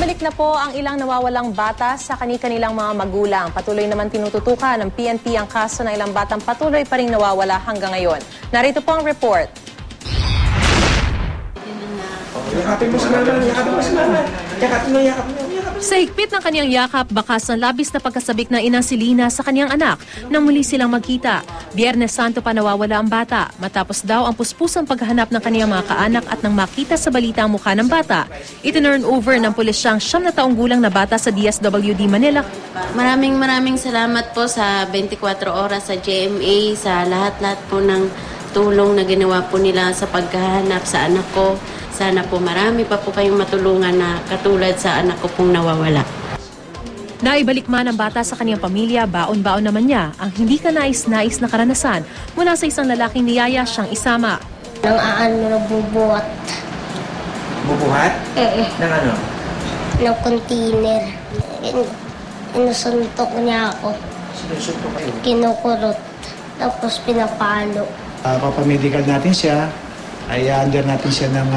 Bumalik na po ang ilang nawawalang bata sa kani-kanilang mga magulang. Patuloy naman tinututukan ng PNP ang kaso ng ilang batang patuloy pa ring nawawala hanggang ngayon. Narito po ang report. Sa higpit ng kanyang yakap, bakas ng labis na pagkasabik ng inang si Lina sa kanyang anak nang muli silang magkita. Biyernes Santo pa nawawala ang bata. Matapos daw ang puspusang paghahanap ng kanyang mga kaanak at nang makita sa balita ang mukha ng bata, itinurn over ng pulis siyang 9 na taong gulang na bata sa DSWD Manila. Maraming salamat po sa 24 oras sa GMA, sa lahat-lahat po ng tulong na ginawa po nila sa paghahanap sa anak ko. Sana po marami pa po kayong matulungan na katulad sa anak ko pong nawawala. Naibalik man ang bata sa kanyang pamilya, baon-baon naman niya ang hindi ka nais-nais na karanasan mula sa isang lalaking niyaya siyang isama. Nang bubuhat. Bubuhat? Ng ano? Ng container. Inusuntok niya ako. Sinusuntok kayo? Kinukurot. Tapos pinapalo. Papamedical natin siya. Ay under natin siya ng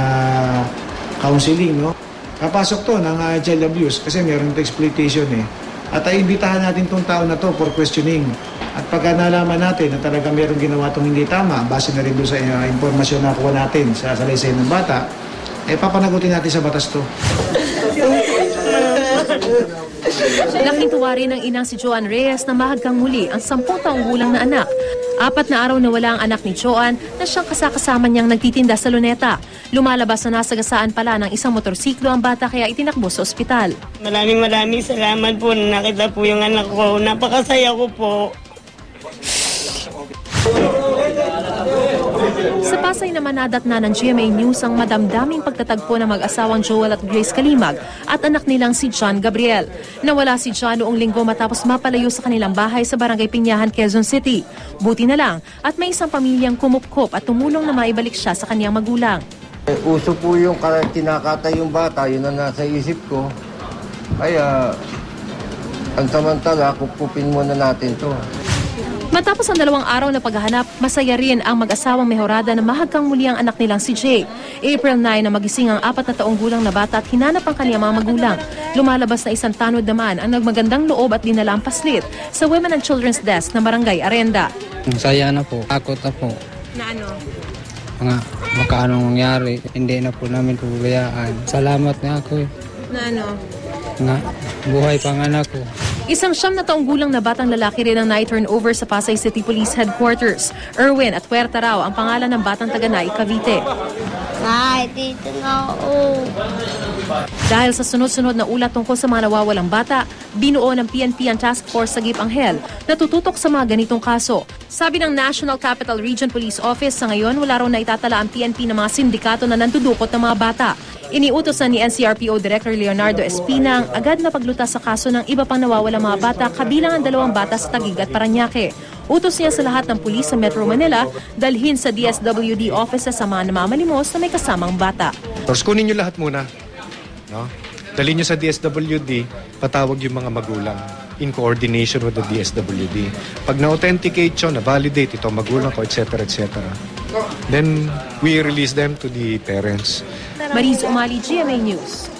counseling, no? Kapasok to ng child abuse kasi meron ito exploitation eh. At imbitahan natin tong tao na to for questioning. At pagka nalaman natin na talaga meron ginawa tong hindi tama, base na rin doon sa impormasyon na kuha natin sa salaysay ng bata, papanagutin natin sa batas to. Laking tuwa rin ng inang si Joan Reyes na mahagkang muli ang 10 taong gulang na anak. 4 na araw na wala ang anak ni Joan na siyang kasakasama niyang nagtitinda sa luneta. Lumalabas na nasagasaan pala ng isang motorsiklo ang bata kaya itinakbo sa ospital. Maraming salamat po na nakita po yung anak ko. Napakasaya ko po. Sa Pasay naman nadatna ng GMA News ang madamdaming pagtatagpo ng mag-asawang Joel at Grace Kalimag at anak nilang si John Gabriel. Nawala si John noong linggo matapos mapalayo sa kanilang bahay sa Barangay Piñahan, Quezon City. Buti na lang at may isang pamilyang kumupkop at tumulong na maibalik siya sa kanyang magulang. Uso po yung kinakatay yung bata, yun ang nasa isip ko. Kaya, ang samantala, kupupin muna natin to. Matapos ang 2 araw na paghahanap, masaya rin ang mag-asawang Mejorada na mahagkang muli ang anak nilang si Jay. April 9 na magising ang 4 na taong gulang na bata at hinanap ang kanyang mga magulang. Lumalabas na isang tanod naman ang nagmagandang loob at dinala ang paslit sa Women and Children's Desk ng Barangay Arenda. Saya na po, takot na po. Na ano? Mga makaanong mangyari, hindi na po namin pubayaan. Salamat na ako eh. Na ano? Na buhay pang anak ko. Isang 9 na taong gulang na batang lalaki rin ang na-turn over sa Pasay City Police Headquarters. Erwin at Puerta raw ang pangalan ng batang taga-Naik, Cavite. Ay, dito na ako. Dahil sa sunod-sunod na ulat tungkol sa mga nawawalang bata, binuo ng PNP ang Task Force Sagip Anghel na tututok sa mga ganitong kaso. Sabi ng National Capital Region Police Office, sa ngayon wala raw na itatala ang PNP ng mga sindikato na nandudukot ng mga bata. Iniutos na ni NCRPO Director Leonardo Espina ang agad na paglutas sa kaso ng iba pang nawawalang mga bata kabilang ang 2 bata sa Taguig at Parañaque. Utos niya sa lahat ng pulis sa Metro Manila dalhin sa DSWD office sa mga namamalimos na may kasamang bata. Kunin niyo lahat muna. No? Dalhin niyo sa DSWD, patawag yung mga magulang in coordination with the DSWD. Pag na-authenticate yun, na-validate ito magulang ko, etc. etc. Then we release them to the parents. Mariz Umali, GMA News.